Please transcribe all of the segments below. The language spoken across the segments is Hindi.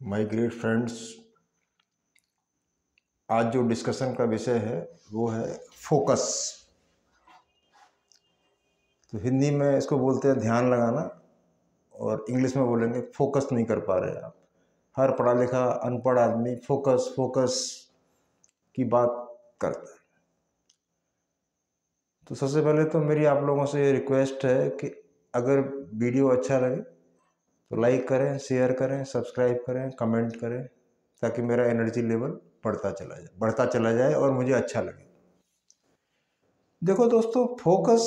माय ग्रेट फ्रेंड्स, आज जो डिस्कशन का विषय है वो है फोकस। तो हिंदी में इसको बोलते हैं ध्यान लगाना, और इंग्लिश में बोलेंगे फोकस नहीं कर पा रहे आप। हर पढ़ा लिखा अनपढ़ आदमी फोकस फोकस की बात करता है। तो सबसे पहले तो मेरी आप लोगों से रिक्वेस्ट है कि अगर वीडियो अच्छा लगे तो लाइक करें, शेयर करें, सब्सक्राइब करें, कमेंट करें, ताकि मेरा एनर्जी लेवल बढ़ता चला जाए और मुझे अच्छा लगे। देखो दोस्तों, फोकस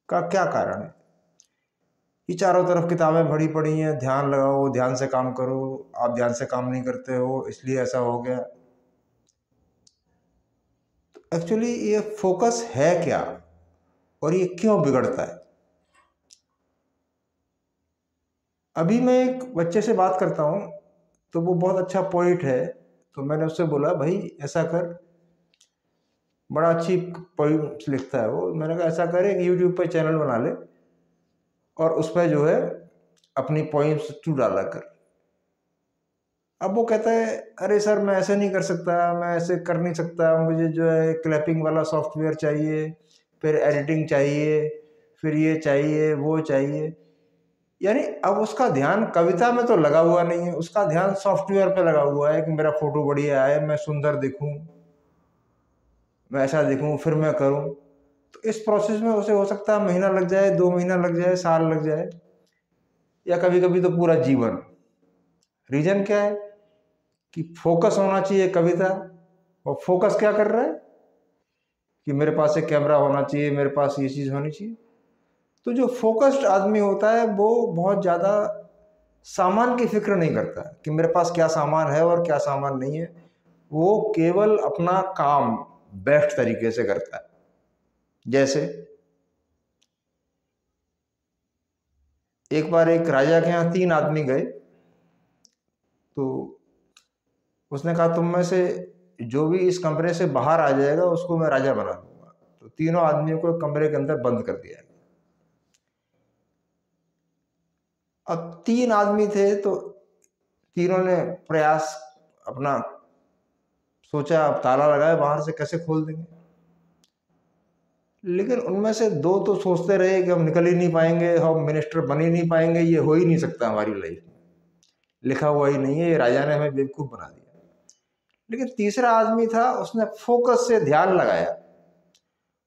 का क्या कारण है? ये चारों तरफ किताबें भरी पड़ी हैं, ध्यान लगाओ, ध्यान से काम करो, आप ध्यान से काम नहीं करते हो इसलिए ऐसा हो गया। तो एक्चुअली ये फोकस है क्या और ये क्यों बिगड़ता है? अभी मैं एक बच्चे से बात करता हूँ, तो वो बहुत अच्छा पोइट है। तो मैंने उससे बोला, भाई ऐसा कर, बड़ा अच्छी पोइम्स लिखता है वो। मैंने कहा ऐसा कर, एक यूट्यूब पर चैनल बना ले और उस पर जो है अपनी पोइम्स तू डाला कर। अब वो कहता है, अरे सर मैं ऐसे नहीं कर सकता, मैं ऐसे कर नहीं सकता, मुझे जो है क्लैपिंग वाला सॉफ्टवेयर चाहिए, फिर एडिटिंग चाहिए, फिर ये चाहिए वो चाहिए। यानी अब उसका ध्यान कविता में तो लगा हुआ नहीं है, उसका ध्यान सॉफ्टवेयर पे लगा हुआ है कि मेरा फोटो बढ़िया आए, मैं सुंदर दिखूं, मैं ऐसा दिखूं, फिर मैं करूं। तो इस प्रोसेस में उसे हो सकता है महीना लग जाए, 2 महीना लग जाए, साल लग जाए, या कभी कभी तो पूरा जीवन। रीजन क्या है? कि फोकस होना चाहिए कविता, और फोकस क्या कर रहा है कि मेरे पास एक कैमरा होना चाहिए, मेरे पास ये चीज़ होनी चाहिए। तो जो फोकस्ड आदमी होता है वो बहुत ज़्यादा सामान की फिक्र नहीं करता कि मेरे पास क्या सामान है और क्या सामान नहीं है। वो केवल अपना काम बेस्ट तरीके से करता है। जैसे एक बार एक राजा के यहाँ 3 आदमी गए, तो उसने कहा तुम में से जो भी इस कमरे से बाहर आ जाएगा उसको मैं राजा बना दूंगा। तो तीनों आदमियों को कमरे के अंदर बंद कर दिया। अब 3 आदमी थे, तो तीनों ने प्रयास अपना सोचा, अब ताला लगाए बाहर से कैसे खोल देंगे। लेकिन उनमें से 2 तो सोचते रहे कि हम निकल ही नहीं पाएंगे, हम मिनिस्टर बन ही नहीं पाएंगे, ये हो ही नहीं सकता हमारी लाइफ में, लिखा हुआ ही नहीं है, ये राजा ने हमें बेवकूफ बना दिया। लेकिन तीसरा आदमी था, उसने फोकस से ध्यान लगाया,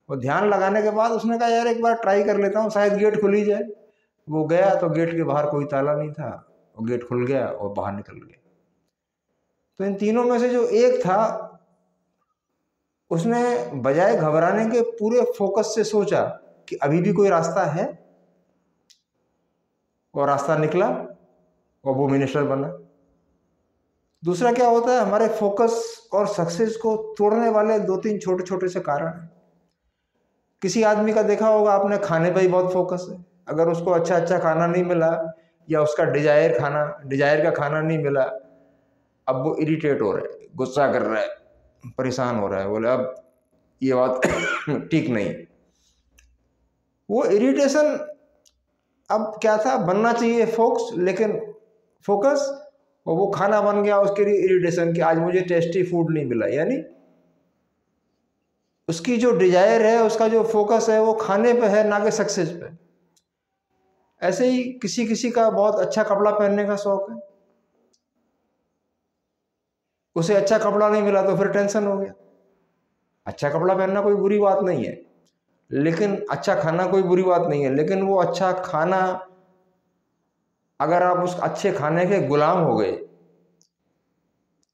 और ध्यान लगाने के बाद उसने कहा यार एक बार ट्राई कर लेता हूँ, शायद गेट खुल ही जाए। वो गया तो गेट के बाहर कोई ताला नहीं था, और गेट खुल गया और बाहर निकल गया। तो इन तीनों में से जो एक था, उसने बजाय घबराने के पूरे फोकस से सोचा कि अभी भी कोई रास्ता है, और रास्ता निकला और वो मिनिस्टर बना। दूसरा क्या होता है, हमारे फोकस और सक्सेस को तोड़ने वाले 2-3 छोटे छोटे से कारण हैं। किसी आदमी का देखा होगा आपने, खाने पे ही बहुत फोकस है। अगर उसको अच्छा अच्छा खाना नहीं मिला, या उसका डिजायर का खाना नहीं मिला, अब वो इरिटेट हो रहा है, गुस्सा कर रहा है, परेशान हो रहा है, बोले अब ये बात ठीक नहीं। वो इरिटेशन, अब क्या था, बनना चाहिए फोकस, और वो खाना बन गया उसके लिए इरिटेशन कि आज मुझे टेस्टी फूड नहीं मिला। यानी उसकी जो डिजायर है, उसका जो फोकस है वो खाने पे है, ना कि सक्सेस पे। ऐसे ही किसी किसी का बहुत अच्छा कपड़ा पहनने का शौक है, उसे अच्छा कपड़ा नहीं मिला तो फिर टेंशन हो गया। अच्छा कपड़ा पहनना कोई बुरी बात नहीं है, लेकिन अच्छा खाना कोई बुरी बात नहीं है, लेकिन वो अच्छा खाना, अगर आप उस अच्छे खाने के गुलाम हो गए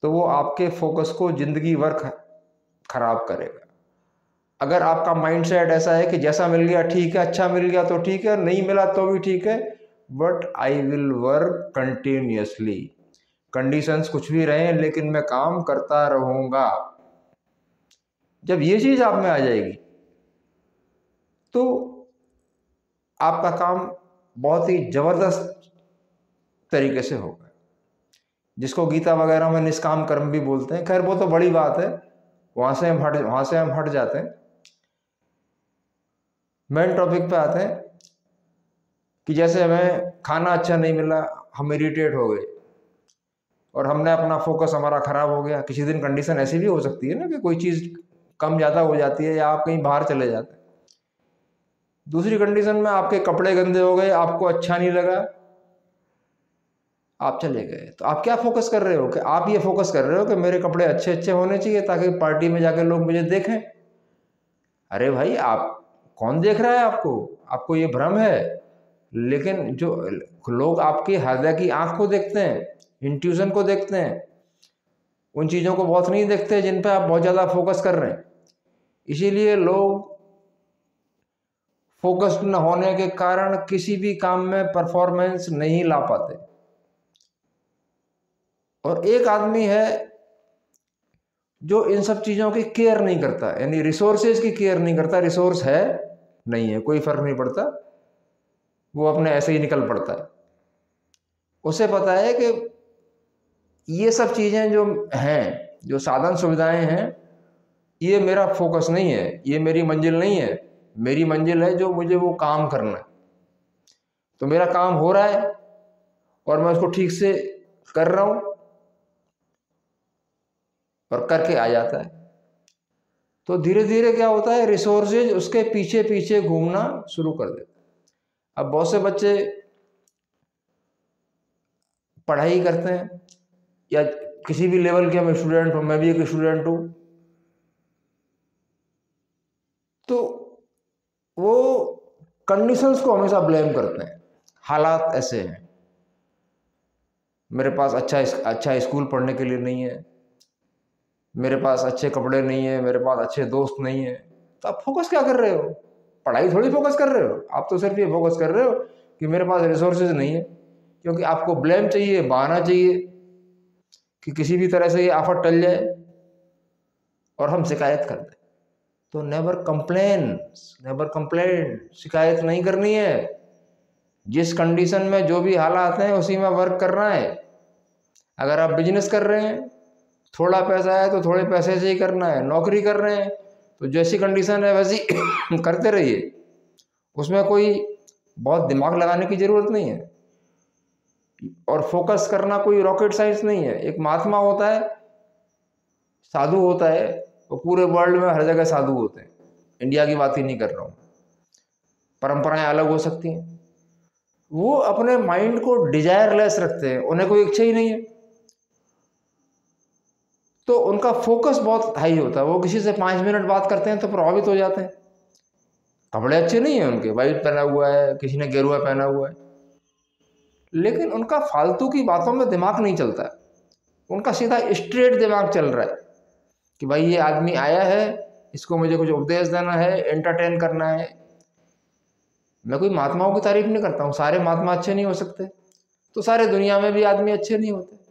तो वो आपके फोकस को जिंदगी भर खराब करेगा। अगर आपका माइंडसेट ऐसा है कि जैसा मिल गया ठीक है, अच्छा मिल गया तो ठीक है, नहीं मिला तो भी ठीक है, but I will work continuously, conditions कुछ भी रहे लेकिन मैं काम करता रहूंगा। जब ये चीज आप में आ जाएगी तो आपका काम बहुत ही जबरदस्त तरीके से होगा, जिसको गीता वगैरह में निष्काम कर्म भी बोलते हैं। खैर वो तो बड़ी बात है, वहां से हम हट जाते हैं। मेन टॉपिक पे आते हैं कि जैसे हमें खाना अच्छा नहीं मिला, हम इरिटेट हो गए, और हमने अपना फोकस हमारा ख़राब हो गया। किसी दिन कंडीशन ऐसी भी हो सकती है ना कि कोई चीज़ कम ज़्यादा हो जाती है या आप कहीं बाहर चले जाते हैं। दूसरी कंडीशन में आपके कपड़े गंदे हो गए, आपको अच्छा नहीं लगा, आप चले गए, तो आप क्या फोकस कर रहे हो कि आप ये फोकस कर रहे हो कि मेरे कपड़े अच्छे अच्छे होने चाहिए ताकि पार्टी में जाकर लोग मुझे देखें। अरे भाई, आप कौन देख रहा है आपको? आपको ये भ्रम है। लेकिन जो लोग आपके हृदय की आंख को देखते हैं, इंट्यूशन को देखते हैं, उन चीज़ों को बहुत नहीं देखते जिन पे आप बहुत ज़्यादा फोकस कर रहे हैं। इसीलिए लोग फोकस्ड न होने के कारण किसी भी काम में परफॉर्मेंस नहीं ला पाते। और एक आदमी है जो इन सब चीज़ों की केयर नहीं करता, यानी रिसोर्सेज की केयर नहीं करता। रिसोर्स है नहीं है कोई फर्क नहीं पड़ता, वो अपने ऐसे ही निकल पड़ता है। उसे पता है कि ये सब चीज़ें जो हैं, जो साधन सुविधाएं हैं, ये मेरा फोकस नहीं है, ये मेरी मंजिल नहीं है। मेरी मंजिल है जो मुझे वो काम करना है। तो मेरा काम हो रहा है और मैं उसको ठीक से कर रहा हूँ और करके आ जाता है। तो धीरे धीरे क्या होता है, रिसोर्सेज उसके पीछे पीछे घूमना शुरू कर देते हैं। अब बहुत से बच्चे पढ़ाई करते हैं या किसी भी लेवल के हम स्टूडेंट हो, मैं भी एक स्टूडेंट हूँ, तो वो कंडीशंस को हमेशा ब्लेम करते हैं। हालात ऐसे हैं, मेरे पास अच्छा स्कूल पढ़ने के लिए नहीं है, मेरे पास अच्छे कपड़े नहीं है, मेरे पास अच्छे दोस्त नहीं है। तो आप फोकस क्या कर रहे हो? पढ़ाई थोड़ी फोकस कर रहे हो, आप तो सिर्फ ये फोकस कर रहे हो कि मेरे पास रिसोर्सेज नहीं है। क्योंकि आपको ब्लेम चाहिए, बहाना चाहिए कि किसी भी तरह से ये आफत टल जाए और हम शिकायत कर दें। तो नेवर कंप्लेन, नेवर कंप्लेन, शिकायत नहीं करनी है। जिस कंडीशन में जो भी हालात हैं उसी में वर्क करना है। अगर आप बिजनेस कर रहे हैं, थोड़ा पैसा है तो थोड़े पैसे से ही करना है। नौकरी कर रहे हैं तो जैसी कंडीशन है वैसी करते रहिए, उसमें कोई बहुत दिमाग लगाने की ज़रूरत नहीं है। और फोकस करना कोई रॉकेट साइंस नहीं है। एक महात्मा होता है, साधु होता है, वो पूरे वर्ल्ड में हर जगह साधु होते हैं, इंडिया की बात ही नहीं कर रहा हूँ, परंपराएं अलग हो सकती हैं। वो अपने माइंड को डिजायरलेस रखते हैं, उन्हें कोई इच्छा ही नहीं है, तो उनका फोकस बहुत हाई होता है। वो किसी से 5 मिनट बात करते हैं तो प्रभावित हो जाते हैं। कपड़े अच्छे नहीं है उनके, वाइट पहना हुआ है, किसी ने गेरुआ पहना हुआ है, लेकिन उनका फालतू की बातों में दिमाग नहीं चलता है। उनका सीधा स्ट्रेट दिमाग चल रहा है कि भाई ये आदमी आया है, इसको मुझे कुछ उपदेश देना है, एंटरटेन करना है। मैं कोई महात्माओं की तारीफ नहीं करता हूँ, सारे महात्मा अच्छे नहीं हो सकते, तो सारे दुनिया में भी आदमी अच्छे नहीं होते।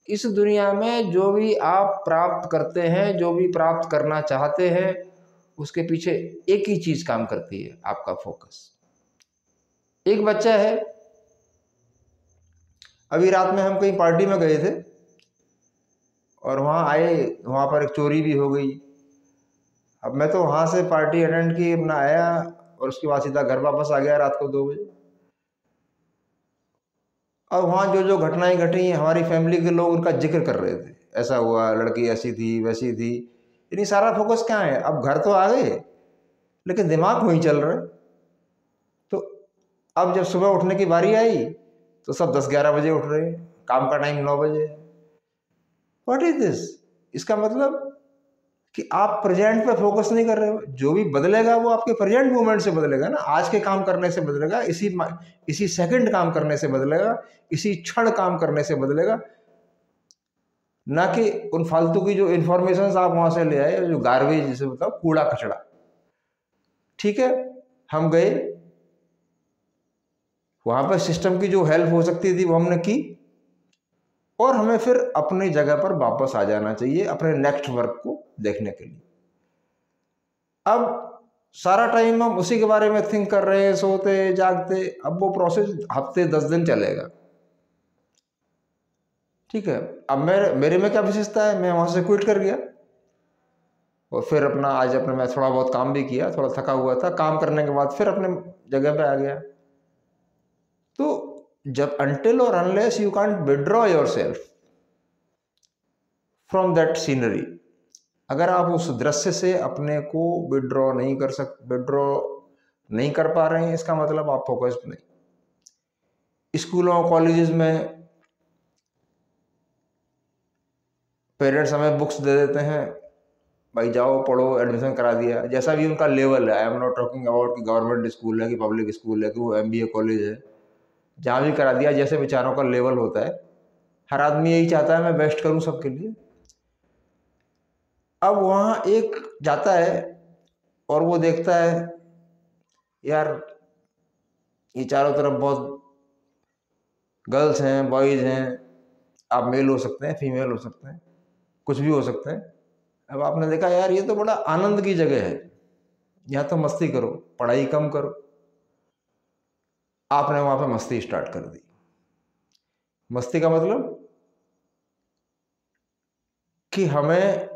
इस दुनिया में जो भी आप प्राप्त करते हैं, जो भी प्राप्त करना चाहते हैं, उसके पीछे एक ही चीज़ काम करती है, आपका फोकस। एक बच्चा है, अभी रात में हम कहीं पार्टी में गए थे और वहाँ आए, वहाँ पर एक चोरी भी हो गई। अब मैं तो वहाँ से पार्टी अटेंड की, अपना आया और उसके बाद सीधा घर वापस आ गया रात को 2 बजे। और वहाँ जो जो घटनाएं घटी, हमारी फैमिली के लोग उनका जिक्र कर रहे थे, ऐसा हुआ, लड़की ऐसी थी वैसी थी। इतनी सारा फोकस क्या है? अब घर तो आ गए लेकिन दिमाग वहीं चल रहा है। तो अब जब सुबह उठने की बारी आई तो सब 10-11 बजे उठ रहे हैं, काम का टाइम 9 बजे है। What is this? इसका मतलब कि आप प्रेजेंट पे फोकस नहीं कर रहे हो। जो भी बदलेगा वो आपके प्रेजेंट मोमेंट से बदलेगा ना, आज के काम करने से बदलेगा, इसी सेकंड काम करने से बदलेगा, इसी क्षण काम करने से बदलेगा, ना कि उन फालतू की जो इन्फॉर्मेशन आप वहां से ले आए, जो गार्बेज जिसे बताओ, कूड़ा कचड़ा। ठीक है, हम गए, वहां पर सिस्टम की जो हेल्प हो सकती थी वो हमने की, और हमें फिर अपनी जगह पर वापस आ जाना चाहिए अपने नेक्स्ट वर्क को देखने के लिए। अब सारा टाइम हम उसी के बारे में थिंक कर रहे हैं, सोते जागते। अब वो प्रोसेस हफ्ते 10 दिन चलेगा। ठीक है, अब मेरे में क्या विशेषता है, मैं वहां से क्विट कर गया और फिर अपना आज अपने मैं थोड़ा बहुत काम भी किया, थोड़ा थका हुआ था, काम करने के बाद फिर अपने जगह पे आ गया। तो जब अनटिल और unless you can't withdraw your self, from that scenery. अगर आप उस दृश्य से अपने को विड्रॉ नहीं कर पा रहे हैं, इसका मतलब आप फोकस्ड नहीं। स्कूलों कॉलेजेस में पेरेंट्स हमें बुक्स दे देते हैं, भाई जाओ पढ़ो, एडमिशन करा दिया, जैसा भी उनका लेवल है। I am not talking about कि गवर्नमेंट स्कूल है कि पब्लिक स्कूल है कि वो MBA कॉलेज है, जहाँ भी करा दिया, जैसे बेचारों का लेवल होता है। हर आदमी यही चाहता है मैं बेस्ट करूँ सबके लिए। अब वहाँ एक जाता है और वो देखता है यार ये चारों तरफ बहुत गर्ल्स हैं, बॉयज़ हैं, आप मेल हो सकते हैं, फीमेल हो सकते हैं, कुछ भी हो सकते हैं। अब आपने देखा यार ये तो बड़ा आनंद की जगह है, यहाँ तो मस्ती करो, पढ़ाई कम करो। आपने वहाँ पे मस्ती स्टार्ट कर दी। मस्ती का मतलब कि हमें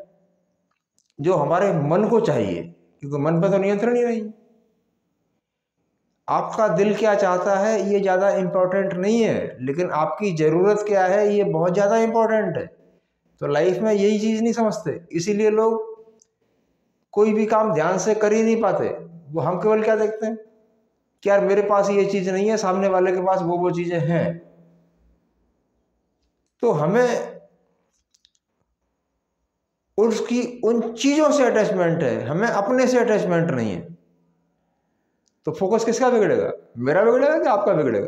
जो हमारे मन को चाहिए, क्योंकि मन पे तो नियंत्रण ही नहीं। आपका दिल क्या चाहता है ये ज़्यादा इम्पोर्टेंट नहीं है, लेकिन आपकी ज़रूरत क्या है ये बहुत ज़्यादा इम्पोर्टेंट है। तो लाइफ में यही चीज़ नहीं समझते, इसीलिए लोग कोई भी काम ध्यान से कर ही नहीं पाते। वो हम केवल क्या देखते हैं कि यार मेरे पास ये चीज़ नहीं है, सामने वाले के पास वो चीज़ें हैं। तो हमें उसकी उन चीज़ों से अटैचमेंट है, हमें अपने से अटैचमेंट नहीं है। तो फोकस किसका बिगड़ेगा? मेरा बिगड़ेगा कि आपका बिगड़ेगा?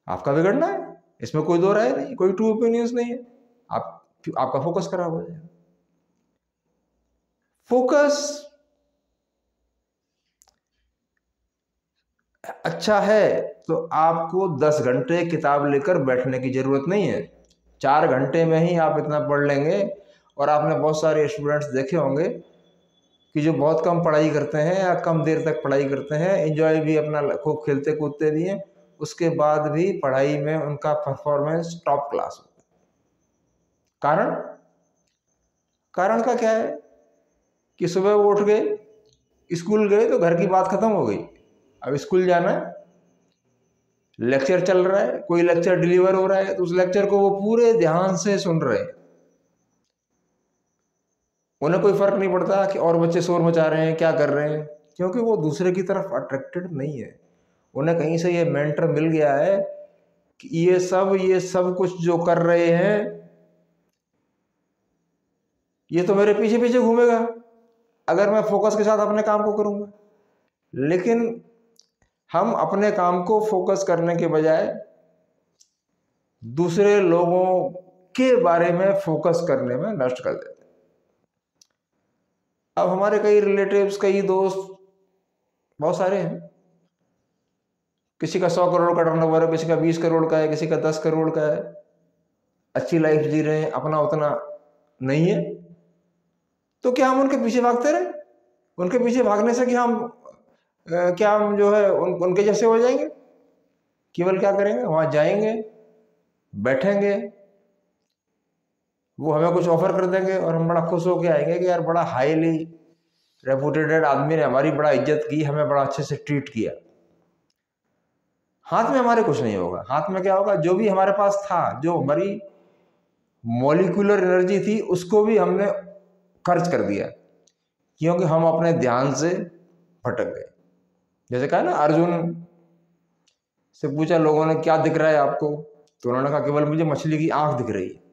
आपका बिगड़ना है, इसमें कोई दो राय नहीं, कोई टू ओपिनियंस नहीं है। आपका फोकस खराब हो जाएगा। फोकस अच्छा है तो आपको 10 घंटे किताब लेकर बैठने की जरूरत नहीं है। 4 घंटे में ही आप इतना पढ़ लेंगे। और आपने बहुत सारे स्टूडेंट्स देखे होंगे कि जो बहुत कम पढ़ाई करते हैं या कम देर तक पढ़ाई करते हैं, एंजॉय भी अपना खूब खेलते कूदते भी हैं, उसके बाद भी पढ़ाई में उनका परफॉर्मेंस टॉप क्लास होता है। कारण का क्या है कि सुबह वो उठ गए, स्कूल गए तो घर की बात खत्म हो गई। अब स्कूल जाना है, लेक्चर चल रहा है, कोई लेक्चर डिलीवर हो रहा है तो उस लेक्चर को वो पूरे ध्यान से सुन रहे हैं। उन्हें कोई फर्क नहीं पड़ता कि और बच्चे शोर मचा रहे हैं, क्या कर रहे हैं, क्योंकि वो दूसरे की तरफ अट्रैक्टेड नहीं है। उन्हें कहीं से ये मेंटर मिल गया है कि ये सब कुछ जो कर रहे हैं ये तो मेरे पीछे पीछे घूमेगा अगर मैं फोकस के साथ अपने काम को करूंगा। लेकिन हम अपने काम को फोकस करने के बजाय दूसरे लोगों के बारे में फोकस करने में नष्ट कर देते हैं। अब हमारे कई रिलेटिव्स, कई दोस्त बहुत सारे हैं, किसी का 100 करोड़ का टर्नओवर है, किसी का 20 करोड़ का है, किसी का 10 करोड़ का है, अच्छी लाइफ जी रहे हैं, अपना उतना नहीं है। तो क्या हम उनके पीछे भागते रहे? उनके पीछे भागने से क्या हम जो है उनके जैसे हो जाएंगे? केवल क्या करेंगे, वहां जाएंगे, बैठेंगे, वो हमें कुछ ऑफर कर देंगे और हम बड़ा खुश होकर आएंगे कि यार बड़ा हाईली रेपुटेटेड आदमी ने हमारी बड़ा इज्जत की, हमें बड़ा अच्छे से ट्रीट किया। हाथ में हमारे कुछ नहीं होगा। हाथ में क्या होगा? जो भी हमारे पास था, जो हमारी मॉलिक्यूलर एनर्जी थी, उसको भी हमने खर्च कर दिया, क्योंकि हम अपने ध्यान से भटक गए। जैसे कहा ना, अर्जुन से पूछा लोगों ने क्या दिख रहा है आपको, तो उन्होंने कहा केवल मुझे मछली की आंख दिख रही है।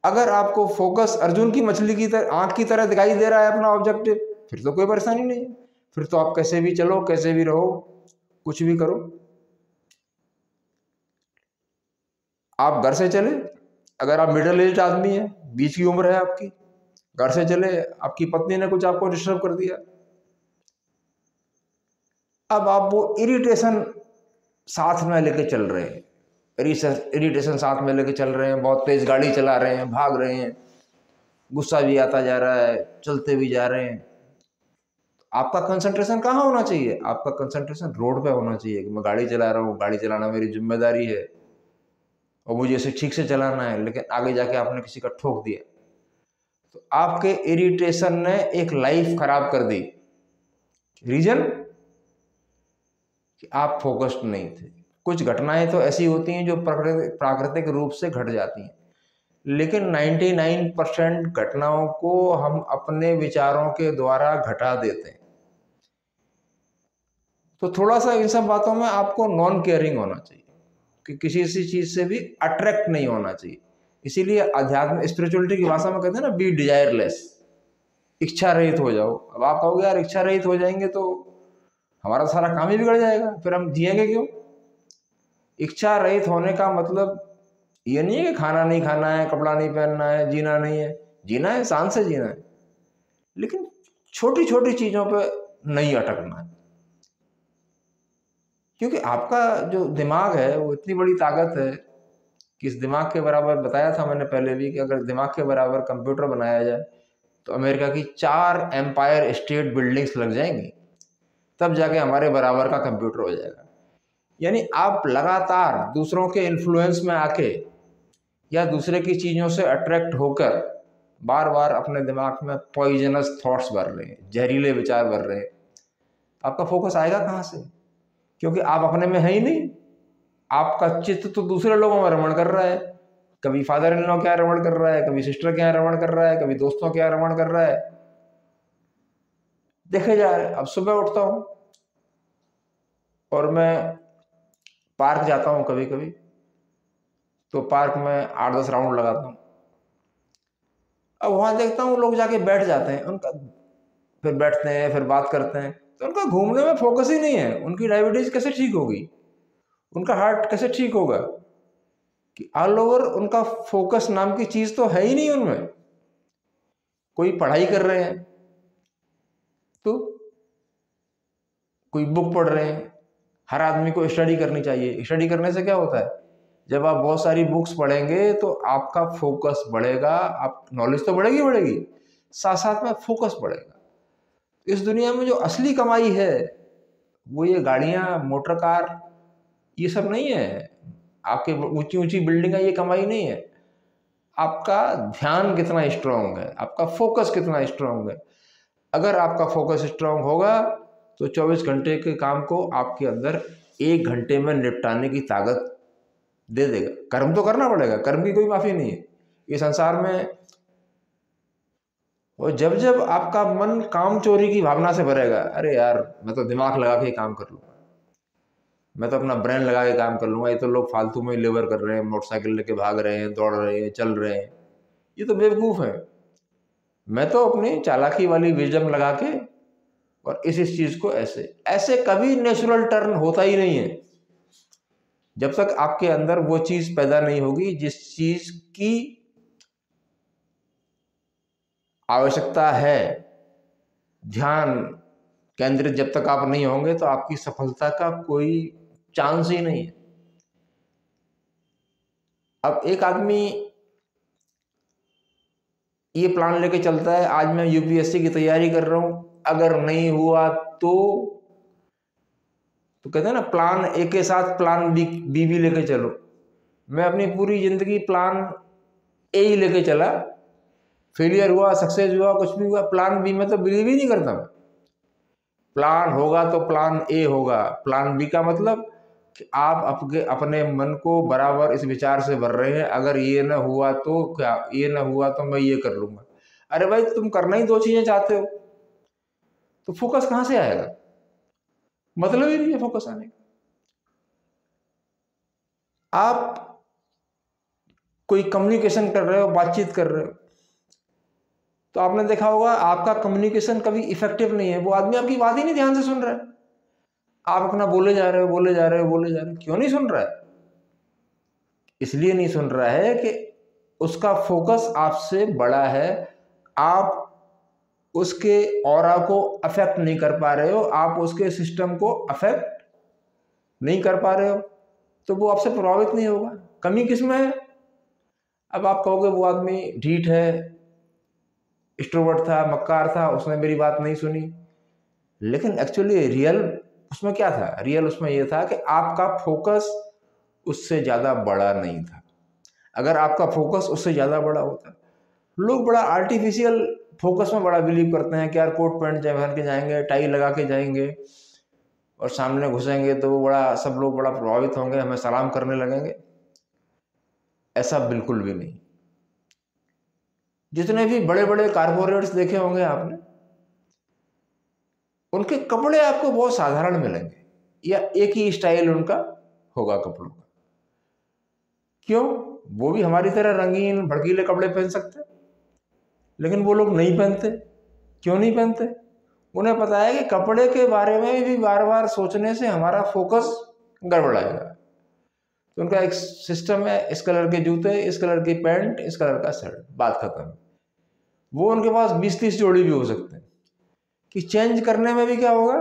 अगर आपको फोकस अर्जुन की मछली की तरह, आंख की तरह दिखाई दे रहा है अपना ऑब्जेक्टिव, फिर तो कोई परेशानी नहीं है। फिर तो आप कैसे भी चलो, कैसे भी रहो, कुछ भी करो। आप घर से चले, अगर आप मिडिल एज आदमी हैं, बीच की उम्र है आपकी, घर से चले, आपकी पत्नी ने कुछ आपको डिस्टर्ब कर दिया, अब आप वो इरिटेशन साथ में लेके चल रहे हैं, इरिटेशन साथ में लेके चल रहे हैं, बहुत तेज गाड़ी चला रहे हैं, भाग रहे हैं, गुस्सा भी आता जा रहा है, चलते भी जा रहे हैं। आपका कंसंट्रेशन कहाँ होना चाहिए? आपका कंसंट्रेशन रोड पे होना चाहिए कि मैं गाड़ी चला रहा हूँ, गाड़ी चलाना मेरी जिम्मेदारी है और मुझे इसे ठीक से चलाना है। लेकिन आगे जाके आपने किसी का ठोक दिया तो आपके इरिटेशन ने एक लाइफ खराब कर दी। रीजन कि आप फोकस्ड नहीं थे। कुछ घटनाएं तो ऐसी होती हैं जो प्राकृतिक रूप से घट जाती हैं, लेकिन 99% घटनाओं को हम अपने विचारों के द्वारा घटा देते हैं। तो थोड़ा सा इन सब बातों में आपको नॉन केयरिंग होना चाहिए कि किसी चीज से भी अट्रैक्ट नहीं होना चाहिए। इसीलिए अध्यात्म स्पिरिचुअलिटी की भाषा में कहते हैं ना, बी डिजायरलेस, इच्छा रहित हो जाओ। अब आप कहोगे यार इच्छा रहित हो जाएंगे तो हमारा सारा काम ही बिगड़ जाएगा, फिर हम जिएंगे क्यों? इच्छा रहित होने का मतलब ये नहीं है कि खाना नहीं खाना है, कपड़ा नहीं पहनना है, जीना नहीं है। जीना है, शान से जीना है, लेकिन छोटी छोटी चीजों पे नहीं अटकना है। क्योंकि आपका जो दिमाग है वो इतनी बड़ी ताकत है कि इस दिमाग के बराबर, बताया था मैंने पहले भी, कि अगर दिमाग के बराबर कंप्यूटर बनाया जाए तो अमेरिका की 4 एम्पायर स्टेट बिल्डिंग्स लग जाएंगी, तब जाके हमारे बराबर का कंप्यूटर हो जाएगा। यानी आप लगातार दूसरों के इन्फ्लुएंस में आके या दूसरे की चीज़ों से अट्रैक्ट होकर बार बार अपने दिमाग में पॉइजनस थॉट्स भर रहे हैं, जहरीले विचार भर रहे हैं। आपका फोकस आएगा कहाँ से? क्योंकि आप अपने में है ही नहीं। आपका चित्त तो दूसरे लोगों में रमण कर रहा है, कभी फादर इन लॉ के यहाँ रमण कर रहा है, कभी सिस्टर के यहाँ रमण कर रहा है, कभी दोस्तों के यहाँ रमण कर रहा है। देखे जा रहे। अब सुबह उठता हूँ और मैं पार्क जाता हूँ कभी कभी, तो पार्क में 8-10 राउंड लगाता हूँ। अब वहां देखता हूँ लोग जाके बैठ जाते हैं, उनका फिर बैठते हैं, फिर बात करते हैं, तो उनका घूमने में फोकस ही नहीं है। उनकी डायबिटीज कैसे ठीक होगी, उनका हार्ट कैसे ठीक होगा? कि ऑल ओवर उनका फोकस नाम की चीज तो है ही नहीं उनमें। कोई पढ़ाई कर रहे हैं तो कोई बुक पढ़ रहे हैं। हर आदमी को स्टडी करनी चाहिए। स्टडी करने से क्या होता है? जब आप बहुत सारी बुक्स पढ़ेंगे तो आपका फोकस बढ़ेगा, आप नॉलेज तो बढ़ेगी बढ़ेगी, साथ साथ में फोकस बढ़ेगा। इस दुनिया में जो असली कमाई है वो ये गाड़ियां, मोटर कार, ये सब नहीं है। आपके ऊंची ऊंची बिल्डिंग है, ये कमाई नहीं है। आपका ध्यान कितना स्ट्रांग है, आपका फोकस कितना स्ट्रांग है। अगर आपका फोकस स्ट्रांग होगा तो 24 घंटे के काम को आपके अंदर 1 घंटे में निपटाने की ताकत दे देगा। कर्म तो करना पड़ेगा, कर्म की कोई माफी नहीं है ये संसार में। और जब जब आपका मन काम चोरी की भावना से भरेगा, अरे यार मैं तो दिमाग लगा के काम कर लूंगा, मैं तो अपना ब्रेन लगा के काम कर लूंगा, ये तो लोग फालतू में लेबर कर रहे हैं, मोटरसाइकिल लेके भाग रहे हैं, दौड़ रहे हैं, चल रहे हैं, ये तो बेवकूफ है। मैं तो अपनी चालाकी वाली विजडम लगा के और इस चीज को ऐसे ऐसे कभी नेचुरल टर्न होता ही नहीं है जब तक आपके अंदर वो चीज पैदा नहीं होगी जिस चीज की आवश्यकता है। ध्यान केंद्रित जब तक आप नहीं होंगे तो आपकी सफलता का कोई चांस ही नहीं है। अब एक आदमी ये प्लान लेके चलता है, आज मैं यूपीएससी की तैयारी कर रहा हूं, अगर नहीं हुआ तो कहते हैं ना, प्लान ए के साथ प्लान बी भी लेके चलो। मैं अपनी पूरी जिंदगी प्लान ए ही लेके चला, फेलियर हुआ, सक्सेस हुआ, कुछ भी हुआ, प्लान बी में तो बिलीव ही नहीं करता मैं। प्लान होगा तो प्लान ए होगा। प्लान बी का मतलब कि आप अपने मन को बराबर इस विचार से भर रहे हैं, अगर ये ना हुआ तो क्या, ये ना हुआ तो मैं ये कर लूंगा। अरे भाई तुम करना ही 2 चीजें चाहते हो तो फोकस कहां से आएगा? मतलब ही नहीं है फोकस आने का। आप कोई कम्युनिकेशन कर रहे हो, बातचीत कर रहे हो, तो आपने देखा होगा आपका कम्युनिकेशन कभी इफेक्टिव नहीं है। वो आदमी आपकी बात ही नहीं ध्यान से सुन रहा है। आप अपना बोले जा रहे हो, बोले जा रहे हो, बोले जा रहे हो। क्यों नहीं सुन रहा है? इसलिए नहीं सुन रहा है कि उसका फोकस आपसे बड़ा है। आप उसके ऑरा को अफेक्ट नहीं कर पा रहे हो, आप उसके सिस्टम को अफेक्ट नहीं कर पा रहे हो, तो वो आपसे प्रभावित नहीं होगा। कमी किसमें है? अब आप कहोगे वो आदमी ढीठ है, एक्सट्रोवर्ट था, मक्कार था, उसने मेरी बात नहीं सुनी। लेकिन एक्चुअली रियल उसमें क्या था? रियल उसमें यह था कि आपका फोकस उससे ज्यादा बड़ा नहीं था। अगर आपका फोकस उससे ज्यादा बड़ा होता, लोग बड़ा आर्टिफिशियल फोकस में बड़ा बिलीव करते हैं कि यार कोट पैंट पहन के जाएंगे, टाई लगा के जाएंगे, और सामने घुसेंगे तो वो सब लोग बड़ा प्रभावित होंगे, हमें सलाम करने लगेंगे। ऐसा बिल्कुल भी नहीं। जितने भी बड़े बड़े कारपोरेट्स देखे होंगे आपने, उनके कपड़े आपको बहुत साधारण मिलेंगे, या एक ही स्टाइल उनका होगा कपड़ों का। क्यों? वो भी हमारी तरह रंगीन भड़कीले कपड़े पहन सकते, लेकिन वो लोग नहीं पहनते। क्यों नहीं पहनते? उन्हें पता है कि कपड़े के बारे में भी बार बार सोचने से हमारा फोकस गड़बड़ाएगा। तो उनका एक सिस्टम है, इस कलर के जूते, इस कलर की पैंट, इस कलर का शर्ट, बात खत्म। वो उनके पास 20-30 जोड़ी भी हो सकते हैं, कि चेंज करने में भी क्या होगा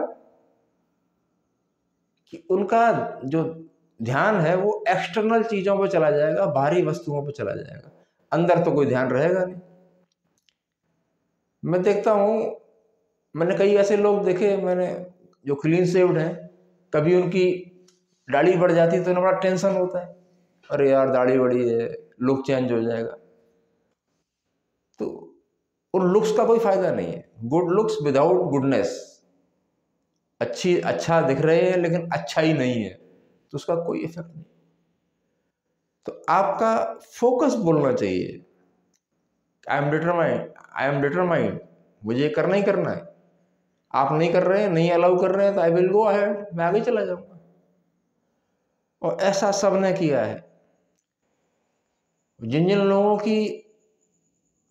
कि उनका जो ध्यान है वो एक्सटर्नल चीजों पर चला जाएगा, बाहरी वस्तुओं पर चला जाएगा, अंदर तो कोई ध्यान रहेगा नहीं। मैं देखता हूं, मैंने कई ऐसे लोग देखे मैंने जो क्लीन शेव्ड हैं, कभी उनकी दाढ़ी बढ़ जाती है तो उन्हें बड़ा टेंशन होता है, अरे यार दाढ़ी बढ़ी है, लुक चेंज हो जाएगा। तो उन लुक्स का कोई फायदा नहीं है। गुड लुक्स विदाउट गुडनेस, अच्छा दिख रहे हैं लेकिन अच्छा ही नहीं है, तो उसका कोई इफेक्ट नहीं। तो आपका फोकस बोलना चाहिए, आई एम डिटरमाइंड, मुझे करना ही करना है। आप नहीं कर रहे हैं, नहीं अलाउ कर रहे हैं, तो आई विल गो अहेड, मैं आगे चला जाऊंगा। और ऐसा सबने किया है। जिन जिन लोगों की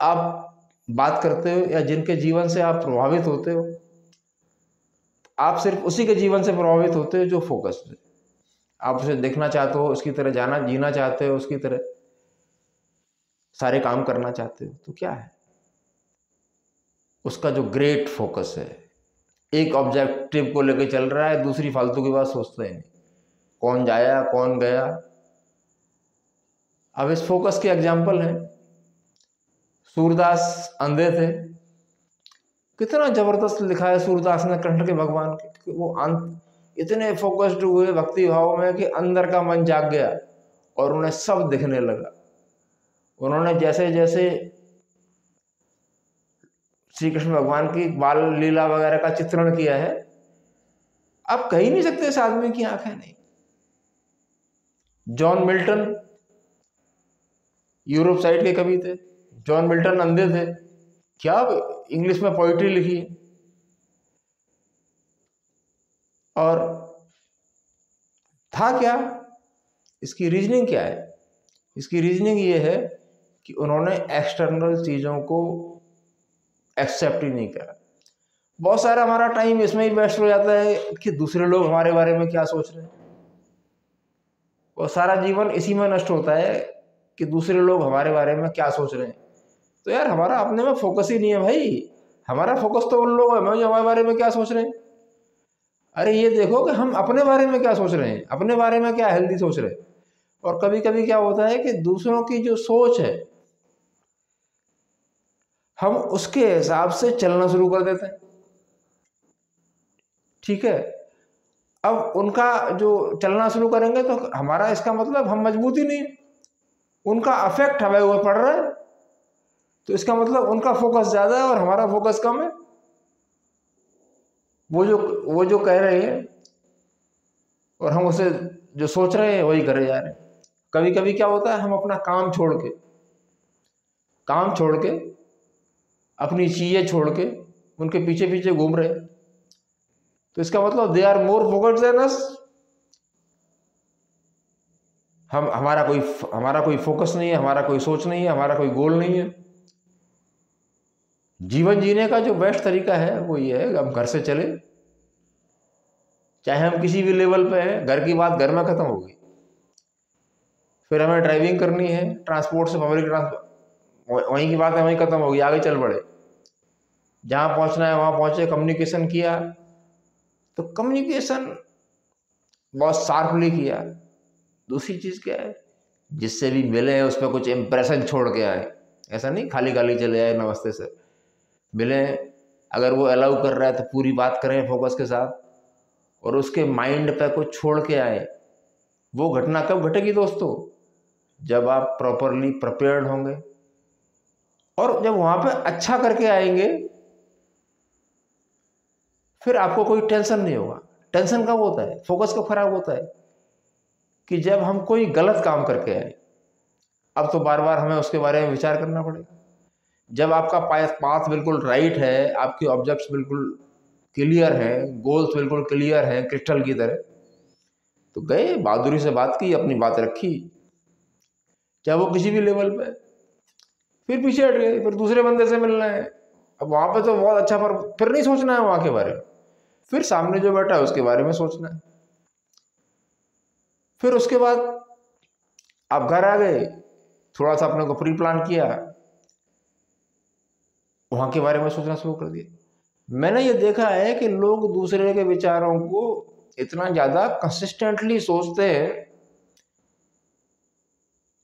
आप बात करते हो या जिनके जीवन से आप प्रभावित होते हो, आप सिर्फ उसी के जीवन से प्रभावित होते हो जो फोकस्ड है। आप उसे देखना चाहते हो, उसकी तरह जीना चाहते हो, उसकी तरह सारे काम करना चाहते हो। तो क्या है उसका जो ग्रेट फोकस है, एक ऑब्जेक्टिव को लेकर चल रहा है, दूसरी फालतू की बात सोचता ही नहीं, कौन जाया कौन गया। अब इस फोकस के एग्जाम्पल हैं, सूरदास अंधे थे, कितना जबरदस्त लिखा है सूरदास ने कृष्ण के भगवान के, वो इतने फोकस्ड हुए भक्ति भाव में कि अंदर का मन जाग गया और उन्हें सब दिखने लगा। उन्होंने जैसे जैसे श्री कृष्ण भगवान की बाल लीला वगैरह का चित्रण किया है, आप कह ही नहीं सकते इस आदमी की आंखें नहीं। जॉन मिल्टन यूरोप साइड के कवि थे, जॉन मिल्टन अंधे थे, क्या इंग्लिश में पोइट्री लिखी है। और था क्या इसकी रीजनिंग क्या है? इसकी रीजनिंग ये है कि उन्होंने एक्सटर्नल चीजों को एक्सेप्ट ही नहीं करा। बहुत सारा हमारा टाइम इसमें ही वेस्ट हो जाता है कि दूसरे लोग हमारे बारे में क्या सोच रहे हैं, और सारा जीवन इसी में नष्ट होता है कि दूसरे लोग हमारे बारे में क्या सोच रहे हैं। तो यार हमारा अपने में फोकस ही नहीं है भाई, हमारा फोकस तो उन लोग है जो हमारे बारे में क्या सोच रहे हैं। अरे ये देखो कि हम अपने बारे में क्या सोच रहे हैं, अपने बारे में क्या हेल्दी सोच रहे हैं। और कभी कभी क्या होता है कि दूसरों की जो सोच है हम उसके हिसाब से चलना शुरू कर देते हैं। ठीक है, अब उनका जो चलना शुरू करेंगे तो हमारा इसका मतलब हम मजबूत ही नहीं है, उनका अफेक्ट हमें ऊपर पड़ रहा है, तो इसका मतलब उनका फोकस ज्यादा है और हमारा फोकस कम है। वो जो कह रहे हैं और हम उसे जो सोच रहे हैं वही करे जा रहे हैं। कभी कभी क्या होता है, हम अपना काम छोड़ के अपनी चीजें छोड़ के उनके पीछे पीछे घूम रहे हैं, तो इसका मतलब they are more focused than us. हमारा कोई फोकस नहीं है, हमारा कोई सोच नहीं है, हमारा कोई गोल नहीं है। जीवन जीने का जो बेस्ट तरीका है वो ये है, हम घर से चले, चाहे हम किसी भी लेवल पे हैं, घर की बात घर में खत्म होगी। फिर हमें ड्राइविंग करनी है, ट्रांसपोर्ट से पब्लिक ट्रांसपोर्ट, वहीं की बात है वहीं खत्म होगी, आगे चल पड़े, जहां पहुंचना है वहां पहुंचे। कम्युनिकेशन किया तो कम्युनिकेशन बहुत शार्पली किया। दूसरी चीज क्या है, जिससे भी मिले उस पर कुछ इंप्रेशन छोड़ के आए, ऐसा नहीं खाली खाली चले आए नमस्ते से। मिले, अगर वो अलाउ कर रहा है तो पूरी बात करें फोकस के साथ, और उसके माइंड पे कुछ छोड़ के आए। वो घटना कब घटेगी दोस्तों? जब आप प्रॉपरली प्रिपेयर्ड होंगे, और जब वहां पे अच्छा करके आएंगे फिर आपको कोई टेंशन नहीं होगा। टेंशन कब होता है, फोकस कब खराब होता है कि जब हम कोई गलत काम करके आए, अब तो बार बार हमें उसके बारे में विचार करना पड़ेगा। जब आपका पाथ बिल्कुल राइट है, आपके ऑब्जेक्ट्स बिल्कुल क्लियर हैं, गोल्स बिल्कुल क्लियर हैं क्रिस्टल की तरह, तो गए बहादुरी से बात की, अपनी बात रखी, चाहे वो किसी भी लेवल पे, फिर पीछे हट गए, फिर दूसरे बंदे से मिलना है। अब वहां पे तो बहुत अच्छा, पर फिर नहीं सोचना है वहां के बारे में, फिर सामने जो बैठा है उसके बारे में सोचना है। फिर उसके बाद आप घर आ गए, थोड़ा सा अपने को प्री प्लान किया, वहां के बारे में सोचना शुरू कर दिया। मैंने ये देखा है कि लोग दूसरे के विचारों को इतना ज्यादा कंसिस्टेंटली सोचते हैं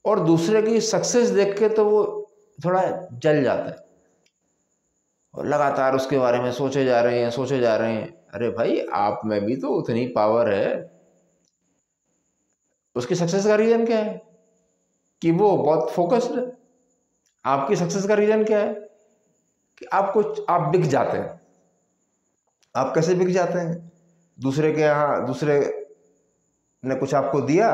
और दूसरे की सक्सेस देख के तो वो थोड़ा जल जाता है और लगातार उसके बारे में सोचे जा रहे हैं, सोचे जा रहे हैं। अरे भाई, आप में भी तो उतनी पावर है। उसकी सक्सेस का रीजन क्या है कि वो बहुत फोकस्ड है। आपकी सक्सेस का रीजन क्या है कि आप बिक जाते हैं। आप कैसे बिक जाते हैं? दूसरे के यहाँ, दूसरे ने कुछ आपको दिया,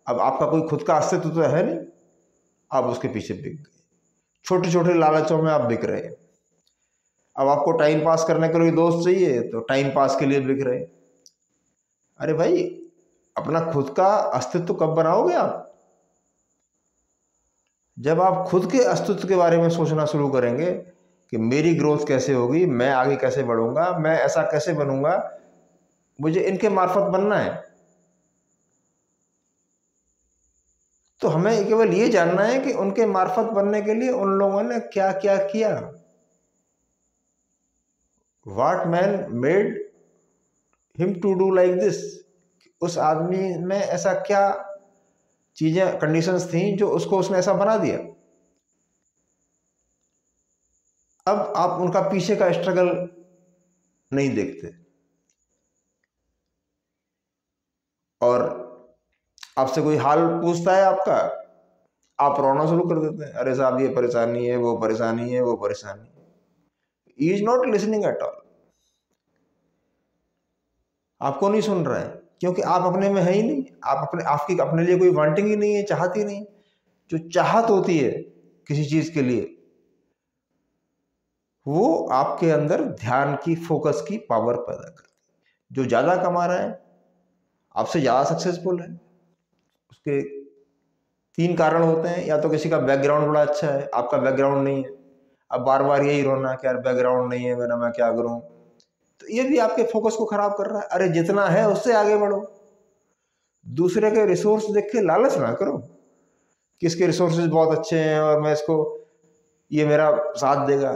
अब आपका कोई खुद का अस्तित्व तो है नहीं, आप उसके पीछे बिक गए। छोटे छोटे लालचों में आप बिक रहे हैं। अब आपको टाइम पास करने के लिए दोस्त चाहिए तो टाइम पास के लिए बिक रहे हैं। अरे भाई, अपना खुद का अस्तित्व कब बनाओगे आप? जब आप खुद के अस्तित्व के बारे में सोचना शुरू करेंगे कि मेरी ग्रोथ कैसे होगी, मैं आगे कैसे बढ़ूंगा, मैं ऐसा कैसे बनूंगा, मुझे इनके मार्फत बनना है। तो हमें केवल ये जानना है कि उनके मार्फत बनने के लिए उन लोगों ने क्या क्या किया। What man made him to do like this? उस आदमी में ऐसा क्या चीजें, कंडीशंस थी जो उसने ऐसा बना दिया। अब आप उनका पीछे का स्ट्रगल नहीं देखते और आपसे कोई हाल पूछता है आपका, आप रोना शुरू कर देते हैं। अरे साहब, ये परेशानी है, वो परेशानी है, वो परेशानी है। He is not listening at all. आपको नहीं सुन रहा है क्योंकि आप अपने में है ही नहीं। आपकी अपने लिए कोई वांटिंग ही नहीं है, चाहत ही नहीं। जो चाहत होती है किसी चीज के लिए, वो आपके अंदर ध्यान की, फोकस की पावर पैदा करती है। जो ज्यादा कमा रहा है, आपसे ज्यादा सक्सेसफुल है, उसके 3 कारण होते हैं। या तो किसी का बैकग्राउंड बड़ा अच्छा है, आपका बैकग्राउंड नहीं है, अब बार बार यही रोना कि यार बैकग्राउंड नहीं है मेरा, मैं क्या करूं, तो ये भी आपके फोकस को खराब कर रहा है। अरे जितना है उससे आगे बढ़ो। दूसरे के रिसोर्स देख के लालच ना करो कि इसके रिसोर्सेज बहुत अच्छे हैं और मैं इसको, ये मेरा साथ देगा।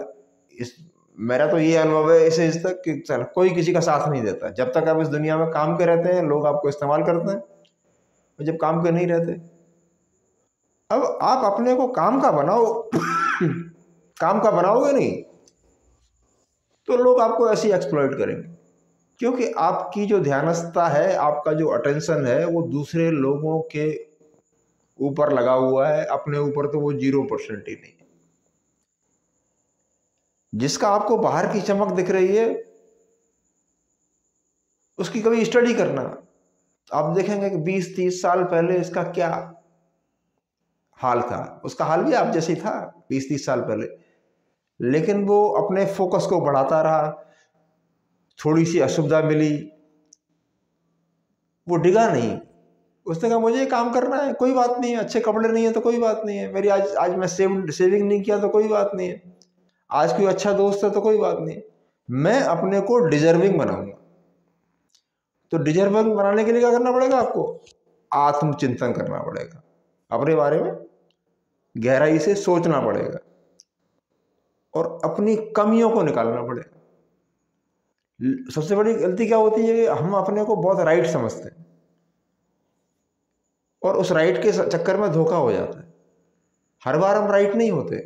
मेरा तो ये अनुभव है इसे इस तक कि चल, कोई किसी का साथ नहीं देता। जब तक आप इस दुनिया में काम के रहते हैं, लोग आपको इस्तेमाल करते हैं, और जब काम के नहीं रहते, अब आप अपने को काम का बनाओ। काम का बनाओगे नहीं तो लोग आपको ऐसे ही एक्सप्लॉइट करेंगे, क्योंकि आपकी जो ध्यानस्थता है, आपका जो अटेंशन है, वो दूसरे लोगों के ऊपर लगा हुआ है। अपने ऊपर तो वो 0% ही नहीं। जिसका आपको बाहर की चमक दिख रही है, उसकी कभी स्टडी करना, तो आप देखेंगे कि 20-30 साल पहले इसका क्या हाल था। उसका हाल भी आप जैसे ही था 20-30 साल पहले, लेकिन वो अपने फोकस को बढ़ाता रहा। थोड़ी सी असुविधा मिली, वो डिगा नहीं। उसने कहा मुझे काम करना है, कोई बात नहीं है। अच्छे कपड़े नहीं है तो कोई बात नहीं है। मेरी आज मैं सेविंग नहीं किया तो कोई बात नहीं है। आज कोई अच्छा दोस्त है तो कोई बात नहीं, मैं अपने को डिजर्विंग बनाऊंगा। तो डिजर्विंग बनाने के लिए क्या करना पड़ेगा आपको? आत्मचिंतन करना पड़ेगा, अपने बारे में गहराई से सोचना पड़ेगा और अपनी कमियों को निकालना पड़ेगा। सबसे बड़ी गलती क्या होती है कि हम अपने को बहुत राइट समझते हैं और उस राइट के चक्कर में धोखा हो जाता है। हर बार हम राइट नहीं होते।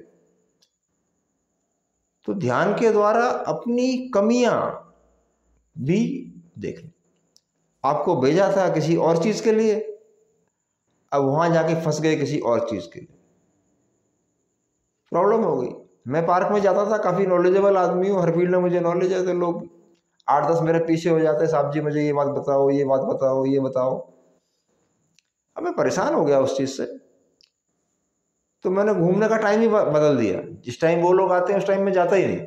तो ध्यान के द्वारा अपनी कमियां भी देखनी। आपको भेजा था किसी और चीज के लिए, अब वहां जाके फंस गए किसी और चीज के लिए, प्रॉब्लम हो गई। मैं पार्क में जाता था, काफी नॉलेजेबल आदमी हूँ, हर फील्ड में मुझे नॉलेज है, तो लोग 8-10 मेरे पीछे हो जाते हैं, साहब जी मुझे ये बात बताओ, ये बात बताओ, ये बताओ। अब मैं परेशान हो गया उस चीज़ से, तो मैंने घूमने का टाइम ही बदल दिया। जिस टाइम वो लोग आते हैं उस टाइम में जाता ही नहीं,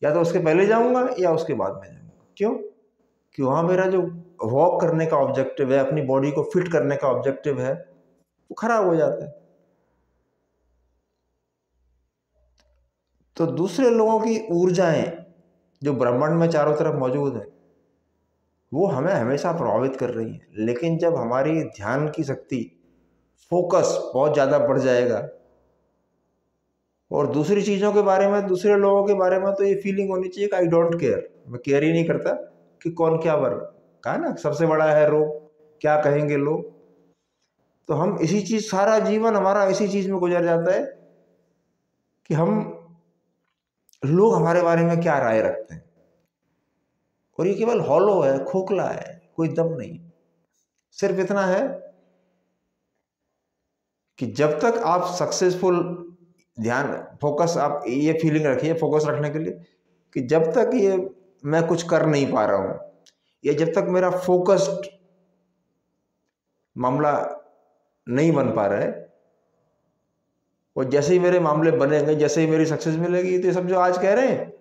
या तो उसके पहले जाऊंगा या उसके बाद में जाऊंगा। क्यों? कि वहाँ मेरा जो वॉक करने का ऑब्जेक्टिव है, अपनी बॉडी को फिट करने का ऑब्जेक्टिव है, वो खराब हो जाता है। तो दूसरे लोगों की ऊर्जाएं जो ब्रह्मांड में चारों तरफ मौजूद है, वो हमें हमेशा प्रभावित कर रही है। लेकिन जब हमारी ध्यान की शक्ति, फोकस बहुत ज़्यादा बढ़ जाएगा, और दूसरी चीज़ों के बारे में, दूसरे लोगों के बारे में तो ये फीलिंग होनी चाहिए कि आई डोंट केयर, मैं केयर ही नहीं करता कि कौन क्या कहा ना, सबसे बड़ा है रोग, क्या कहेंगे लोग। तो हम इसी चीज़, सारा जीवन हमारा इसी चीज़ में गुजर जाता है कि हम, लोग हमारे बारे में क्या राय रखते हैं। और ये केवल हॉलो है, खोखला है, कोई दम नहीं। सिर्फ इतना है कि जब तक आप सक्सेसफुल, ध्यान, फोकस, आप ये फीलिंग रखिए फोकस रखने के लिए कि जब तक ये मैं कुछ कर नहीं पा रहा हूं, या जब तक मेरा फोकस्ड मामला नहीं बन पा रहा है, और जैसे ही मेरे मामले बनेंगे, जैसे ही मेरी सक्सेस मिलेगी, तो ये सब जो आज कह रहे हैं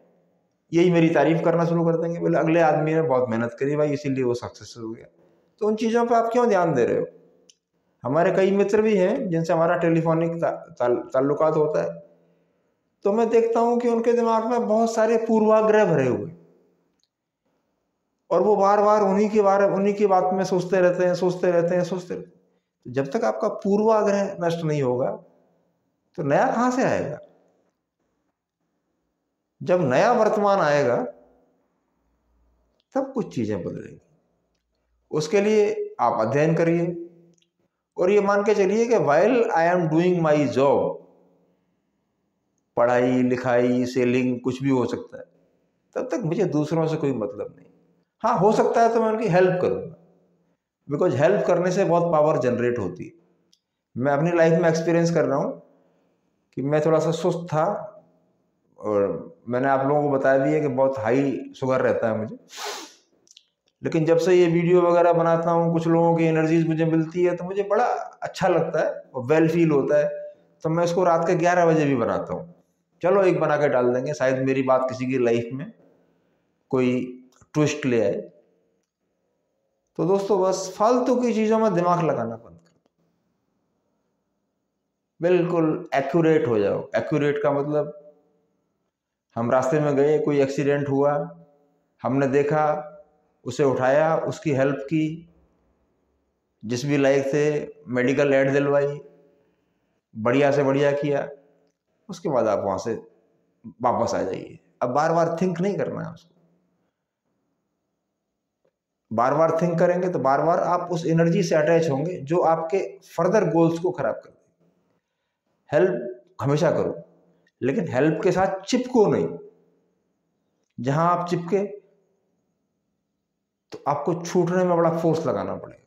यही मेरी तारीफ करना शुरू कर देंगे, बोले अगले आदमी ने बहुत मेहनत करी भाई इसीलिए वो सक्सेसफुल हो गया। तो उन चीज़ों पे आप क्यों ध्यान दे रहे हो? हमारे कई मित्र भी हैं जिनसे हमारा टेलीफोनिक ताल्लुकात होता है, तो मैं देखता हूं कि उनके दिमाग में बहुत सारे पूर्वाग्रह भरे हुए, और वो बार बार उन्हीं की बात में सोचते रहते हैं, सोचते रहते हैं, सोचते रहते हैं। तो जब तक आपका पूर्वाग्रह नष्ट नहीं होगा तो नया कहां से आएगा? जब नया वर्तमान आएगा तब कुछ चीजें बदलेंगी। उसके लिए आप अध्ययन करिए, और ये मान के चलिए कि while I am doing my job, पढ़ाई लिखाई सेलिंग कुछ भी हो सकता है, तब तक मुझे दूसरों से कोई मतलब नहीं। हाँ, हो सकता है तो मैं उनकी हेल्प करूंगा, बिकॉज हेल्प करने से बहुत पावर जनरेट होती है। मैं अपनी लाइफ में एक्सपीरियंस कर रहा हूँ कि मैं थोड़ा सा सुस्त था, और मैंने आप लोगों को बताया भी है कि बहुत हाई शुगर रहता है मुझे। लेकिन जब से ये वीडियो वगैरह बनाता हूँ, कुछ लोगों की एनर्जीज मुझे मिलती है, तो मुझे बड़ा अच्छा लगता है और वेल फील होता है। तो मैं इसको रात के 11 बजे भी बनाता हूँ। चलो एक बना के डाल देंगे, शायद मेरी बात किसी की लाइफ में कोई ट्विस्ट ले आए। तो दोस्तों, बस फालतू की चीज़ों में दिमाग लगाना बंद करो, बिल्कुल एक्यूरेट हो जाओ। एक्यूरेट का मतलब, हम रास्ते में गए, कोई एक्सीडेंट हुआ, हमने देखा, उसे उठाया, उसकी हेल्प की, जिस भी लायक थे मेडिकल एड दिलवाई, बढ़िया से बढ़िया किया, उसके बाद आप वहाँ से वापस आ जाइए। अब बार बार थिंक नहीं करना है उसको। बार बार थिंक करेंगे तो बार बार आप उस एनर्जी से अटैच होंगे जो आपके फर्दर गोल्स को खराब कर देगी। हेल्प हमेशा करो, लेकिन हेल्प के साथ चिपको नहीं। जहां आप चिपके तो आपको छूटने में बड़ा फोर्स लगाना पड़ेगा।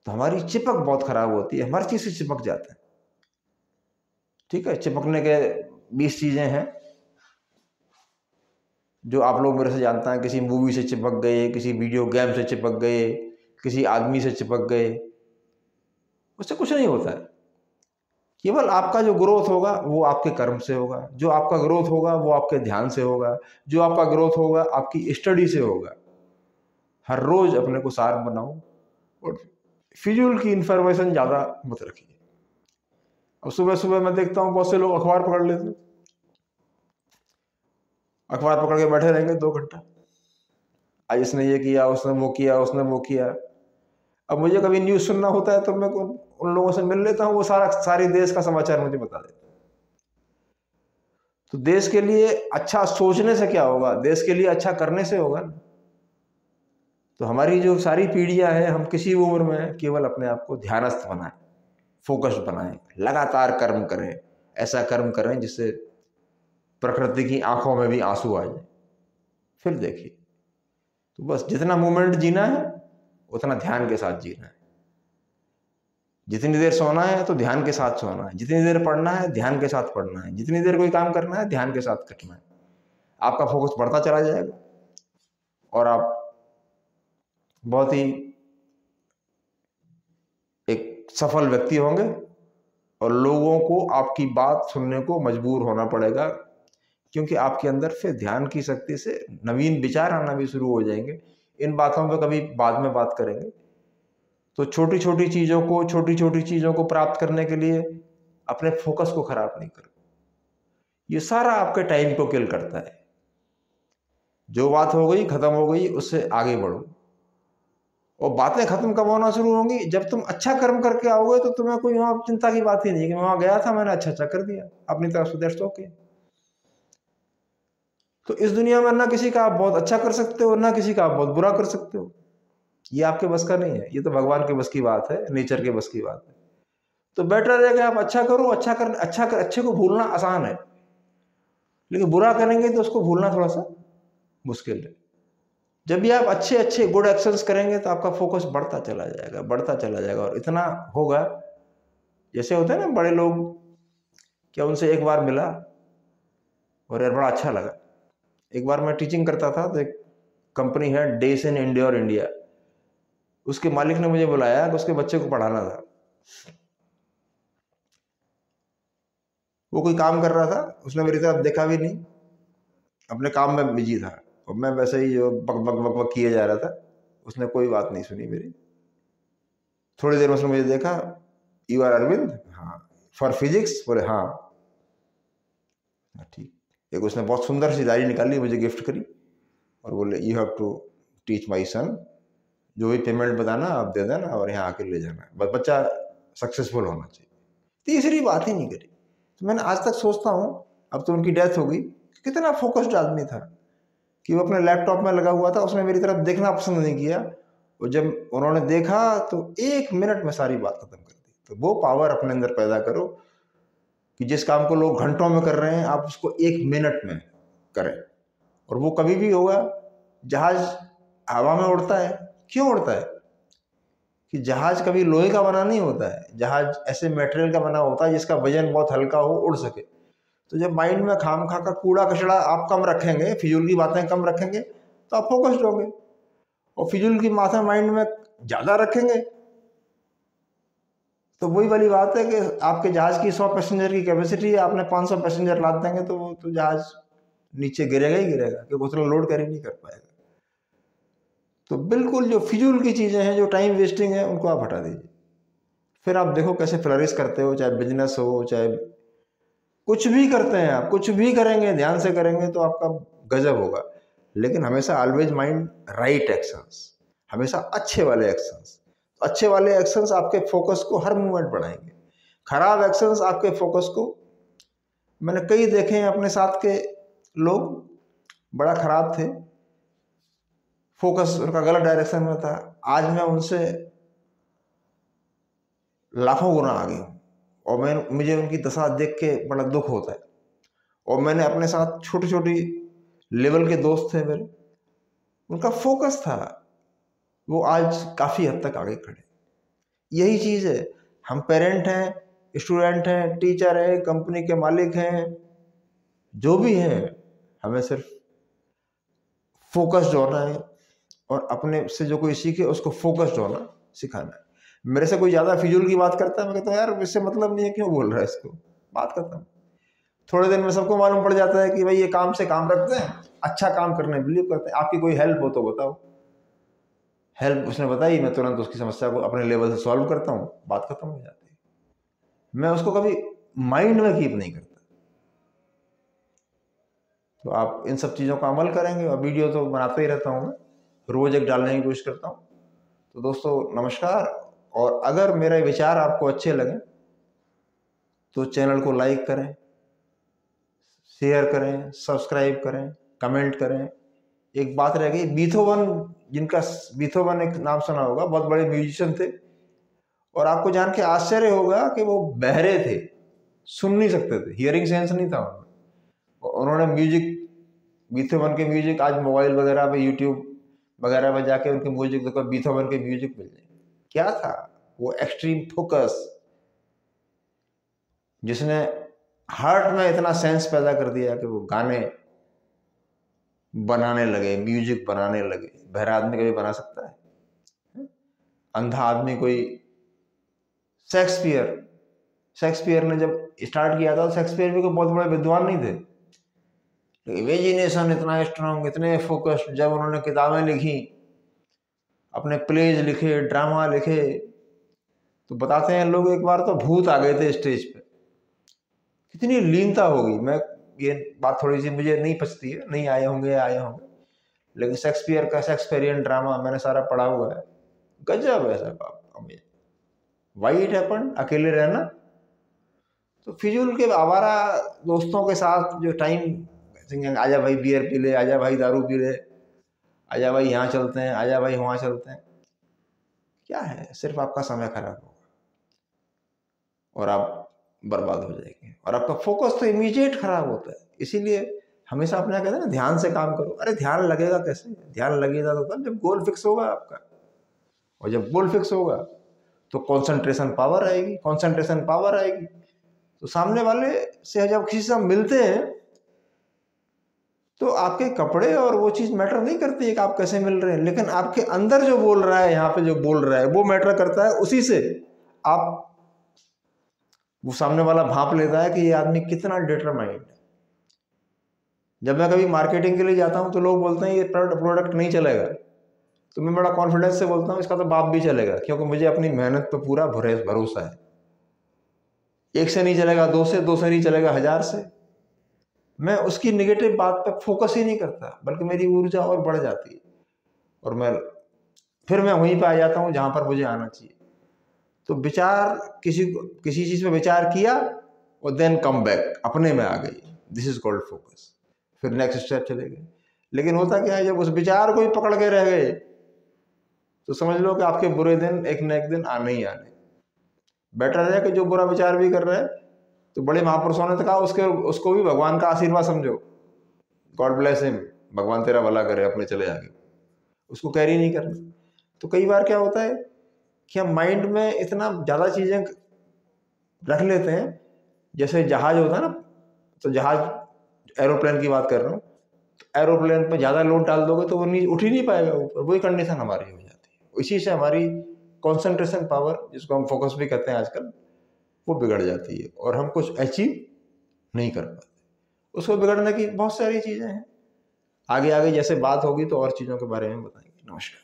तो हमारी चिपक बहुत खराब होती है, हर चीज से चिपक जाते हैं। ठीक है, चिपकने के 20 चीजें हैं जो आप लोग मेरे से जानते हैं। किसी मूवी से चिपक गए, किसी वीडियो गेम से चिपक गए, किसी आदमी से चिपक गए, उससे कुछ नहीं होता है। केवल आपका जो ग्रोथ होगा वो आपके कर्म से होगा, जो आपका ग्रोथ होगा वो आपके ध्यान से होगा, जो आपका ग्रोथ होगा आपकी स्टडी से होगा। हर रोज अपने को शार्प बनाओ, और फिजूल की इंफॉर्मेशन ज़्यादा मत रखिए। अब सुबह सुबह मैं देखता हूँ बहुत से लोग अखबार पकड़ लेते हैं, अखबार पकड़ के बैठे रहेंगे 2 घंटा, आज इसने ये किया, उसने वो किया, उसने वो किया। अब मुझे कभी न्यूज़ सुनना होता है तो मैं उन लोगों से मिल लेता हूँ, वो सारी देश का समाचार मुझे बता देते हैं। तो देश के लिए अच्छा सोचने से क्या होगा, देश के लिए अच्छा करने से होगा ना। तो हमारी जो सारी पीढ़ियां हैं, हम किसी उम्र में केवल अपने आप को ध्यानस्थ बनाएं, फोकस्ड बनाएं, लगातार कर्म करें, ऐसा कर्म करें जिससे प्रकृति की आंखों में भी आंसू आ जाए। फिर देखिए, तो बस जितना मोमेंट जीना है उतना ध्यान के साथ जीना है। जितनी देर सोना है तो ध्यान के साथ सोना है, जितनी देर पढ़ना है ध्यान के साथ पढ़ना है, जितनी देर कोई काम करना है ध्यान के साथ करना है। आपका फोकस बढ़ता चला जाएगा और आप बहुत ही एक सफल व्यक्ति होंगे और लोगों को आपकी बात सुनने को मजबूर होना पड़ेगा, क्योंकि आपके अंदर फिर ध्यान की शक्ति से नवीन विचार आना भी शुरू हो जाएंगे। इन बातों पर कभी बाद में बात करेंगे। तो छोटी छोटी चीज़ों को प्राप्त करने के लिए अपने फोकस को खराब नहीं करो। ये सारा आपके टाइम को किल करता है। जो बात हो गई खत्म हो गई, उससे आगे बढ़ो। और बातें खत्म कब होना शुरू होंगी? जब तुम अच्छा कर्म करके आओगे तो तुम्हें कोई वहां चिंता की बात ही नहीं कि मैं वहां गया था, मैंने अच्छा कर दिया अपनी तरफ से, दैट्स ओके। तो इस दुनिया में ना किसी का आप बहुत अच्छा कर सकते हो, ना किसी का आप बहुत बुरा कर सकते हो। ये आपके बस का नहीं है, ये तो भगवान के बस की बात है, नेचर के बस की बात है। तो बेटर है कि आप अच्छा करो। अच्छे को भूलना आसान है, लेकिन बुरा करेंगे तो उसको भूलना थोड़ा सा मुश्किल है। जब भी आप अच्छे गुड एक्शंस करेंगे तो आपका फोकस बढ़ता चला जाएगा और इतना होगा, जैसे होता है ना बड़े लोग, क्या उनसे एक बार मिला और यार बड़ा अच्छा लगा। एक बार मैं टीचिंग करता था तो एक कंपनी है डेस इन इंडोर इंडिया, उसके मालिक ने मुझे बुलाया कि उसके बच्चे को पढ़ाना था। वो कोई काम कर रहा था, उसने मेरी तरफ देखा भी नहीं, अपने काम में बिजी था और मैं वैसे ही जो बक बक बक बक किए जा रहा था। उसने कोई बात नहीं सुनी मेरी। थोड़ी देर में उसने मुझे देखा, यू आर अरविंद? हाँ। For physics? बोले हाँ। ठीक। एक उसने बहुत सुंदर सी डायरी निकाली, मुझे गिफ्ट करी और बोले you have to teach my son, जो भी पेमेंट बताना आप दे देना और यहाँ आके ले जाना, बस बच्चा सक्सेसफुल होना चाहिए। तीसरी बात ही नहीं करी। तो मैंने आज तक सोचता हूँ, अब तो उनकी डेथ हो गई, कितना फोकस्ड आदमी था कि वो अपने लैपटॉप में लगा हुआ था, उसने मेरी तरफ देखना पसंद नहीं किया। और जब उन्होंने देखा तो 1 मिनट में सारी बात खत्म कर दी। तो वो पावर अपने अंदर पैदा करो कि जिस काम को लोग घंटों में कर रहे हैं आप उसको 1 मिनट में करें। और वो कभी भी होगा। जहाज हवा में उड़ता है, क्यों उड़ता है? कि जहाज कभी लोहे का बना नहीं होता है, जहाज ऐसे मटेरियल का बना होता है जिसका वजन बहुत हल्का हो, उड़ सके। तो जब माइंड में खाम खा का कूड़ा कचड़ा आप कम रखेंगे, फिजूल की बातें कम रखेंगे, तो आप फोकस्ड होंगे। और फिजूल की बातें माइंड में ज़्यादा रखेंगे तो वही वाली बात है कि आपके जहाज की 100 पैसेंजर की कैपेसिटी है, आपने 500 पैसेंजर लाद देंगे तो वो तो जहाज नीचे गिरेगा ही गिरेगा, क्योंकि उतना लोड कैरी नहीं कर पाएगा। तो बिल्कुल जो फिजूल की चीज़ें हैं, जो टाइम वेस्टिंग है, उनको आप हटा दीजिए। फिर आप देखो कैसे फ्लरिश करते हो, चाहे बिजनेस हो, चाहे कुछ भी करते हैं आप, कुछ भी करेंगे ध्यान से करेंगे तो आपका गजब होगा। लेकिन हमेशा ऑलवेज माइंड राइट एक्शंस, हमेशा अच्छे वाले एक्शंस। अच्छे वाले एक्शंस आपके फोकस को हर मूवमेंट बढ़ाएंगे। खराब एक्शंस आपके फोकस को, मैंने कई देखे हैं अपने साथ के लोग बड़ा खराब थे, फोकस उनका गलत डायरेक्शन में था। आज मैं उनसे लाखों गुना आगे हूँ और मुझे उनकी दशा देख के बड़ा दुख होता है। और मैंने अपने साथ छोटी छोटी लेवल के दोस्त थे मेरे, उनका फोकस था, वो आज काफ़ी हद तक आगे खड़े। यही चीज़ है, हम पेरेंट हैं, स्टूडेंट हैं, टीचर हैं, कंपनी के मालिक हैं, जो भी हैं, हमें सिर्फ फोकस्ड होना है और अपने से जो कोई सीखे उसको फोकस्ड होना सिखाना है। मेरे से कोई ज़्यादा फिजूल की बात करता है, मैं कहता हूँ यार इससे मतलब नहीं है, क्यों बोल रहा है इसको, बात करता हूँ। थोड़े दिन में सबको मालूम पड़ जाता है कि भाई ये काम से काम रखते हैं, अच्छा काम करने बिलीव करते हैं। आपकी कोई हेल्प हो तो बताओ, हेल्प उसने बताई, मैं तुरंत उसकी समस्या को अपने लेवल से सॉल्व करता हूँ, बात खत्म हो जाती है। मैं उसको कभी माइंड में कीप नहीं करता। तो आप इन सब चीज़ों का अमल करेंगे। और वीडियो तो बनाते ही रहता हूँ मैं, रोज़ एक डालने की कोशिश करता हूँ। तो दोस्तों नमस्कार, और अगर मेरे विचार आपको अच्छे लगें तो चैनल को लाइक करें, शेयर करें, सब्सक्राइब करें, कमेंट करें। एक बात रह गई, बीथोवन, जिनका बीथोवन एक नाम सुना होगा, बहुत बड़े म्यूजिशियन थे और आपको जान के आश्चर्य होगा कि वो बहरे थे, सुन नहीं सकते थे, हियरिंग सेंस नहीं था उनमें। उन्होंने म्यूजिक, बीथोवन के म्यूजिक आज मोबाइल वगैरह पे, यूट्यूब वगैरह में जाके उनके म्यूजिक देखो, बीथोवन के म्यूजिक मिल जाए। क्या था वो? एक्सट्रीम फोकस, जिसने हार्ट में इतना सेंस पैदा कर दिया कि वो गाने बनाने लगे, म्यूजिक बनाने लगे। बहरा आदमी कभी बना सकता है? अंधा आदमी कोई, शेक्सपियर ने जब स्टार्ट किया था, शेक्सपियर भी कोई बहुत बड़े विद्वान नहीं थे, इमेजिनेशन इतना स्ट्रांग, इतने फोकस्ड, जब उन्होंने किताबें लिखी, अपने प्लेज लिखे, ड्रामा लिखे, तो बताते हैं लोग एक बार तो भूत आ गए थे स्टेज पे। कितनी लीनता होगी। मैं ये बात थोड़ी सी मुझे नहीं पचती है, नहीं आए होंगे, लेकिन शेक्सपियर का शेक्सपियरियन ड्रामा मैंने सारा पढ़ा हुआ है, गजब है सब। वाई इट हैपन, अकेले रहना, तो फिजूल के आवारा दोस्तों के साथ जो टाइम, आजा भाई बियर पी ले, आजा भाई दारू पी ले, आजा भाई यहाँ चलते हैं, आजा भाई वहाँ चलते हैं, क्या है, सिर्फ आपका समय खराब होगा और आप बर्बाद हो जाएंगे, और आपका फोकस तो इमीडिएट खराब होता है। इसीलिए हमेशा अपना कहते हैं ना, ध्यान से काम करो। अरे ध्यान लगेगा कैसे? ध्यान लगेगा तो तब जब गोल फिक्स होगा आपका, और जब गोल फिक्स होगा तो कंसंट्रेशन पावर आएगी, तो सामने वाले से जब किसी से मिलते हैं तो आपके कपड़े और वो चीज़ मैटर नहीं करती है कि आप कैसे मिल रहे हैं, लेकिन आपके अंदर जो बोल रहा है, यहाँ पे जो बोल रहा है वो मैटर करता है। उसी से आप, वो सामने वाला भांप लेता है कि ये आदमी कितना डिटरमाइंड है। जब मैं कभी मार्केटिंग के लिए जाता हूँ तो लोग बोलते हैं ये प्रोडक्ट नहीं चलेगा, तो मैं बड़ा कॉन्फिडेंस से बोलता हूँ इसका तो बाप भी चलेगा, क्योंकि मुझे अपनी मेहनत पर पूरा भरोसा है। एक से नहीं चलेगा, दो से नहीं चलेगा, 1000 से। मैं उसकी नेगेटिव बात पे फोकस ही नहीं करता, बल्कि मेरी ऊर्जा और बढ़ जाती है, और फिर मैं वहीं पे आ जाता हूँ जहाँ पर मुझे आना चाहिए। तो विचार, किसी चीज़ पे विचार किया और देन कम बैक, अपने में आ गई, दिस इज कॉल्ड फोकस। फिर नेक्स्ट स्टेप चले गए। लेकिन होता क्या है, जब उस विचार को ही पकड़ के रह गए तो समझ लो कि आपके बुरे दिन एक न एक दिन आने ही आने। बेटर है कि जो बुरा विचार भी कर रहे हैं, तो बड़े महापुरुषों ने तो कहा उसको भी भगवान का आशीर्वाद समझो, गॉड ब्लेस हिम, भगवान तेरा भला करे, अपने चले आगे, उसको कैरी नहीं करना। तो कई बार क्या होता है कि हम माइंड में इतना ज़्यादा चीज़ें रख लेते हैं, जैसे जहाज होता है ना, तो जहाज, एरोप्लेन की बात कर रहा हूँ, तो एरोप्लेन पर ज़्यादा लोड डाल दोगे तो वो नहीं, उठ ही नहीं पाएगा ऊपर, वही कंडीशन हमारी हो जाती है। इसी से हमारी कंसंट्रेशन पावर, जिसको हम फोकस भी कहते हैं आजकल, वो बिगड़ जाती है और हम कुछ अचीव नहीं कर पाते। उसको बिगड़ने की बहुत सारी चीज़ें हैं, आगे जैसे बात होगी तो और चीज़ों के बारे में बताएंगे। नमस्कार।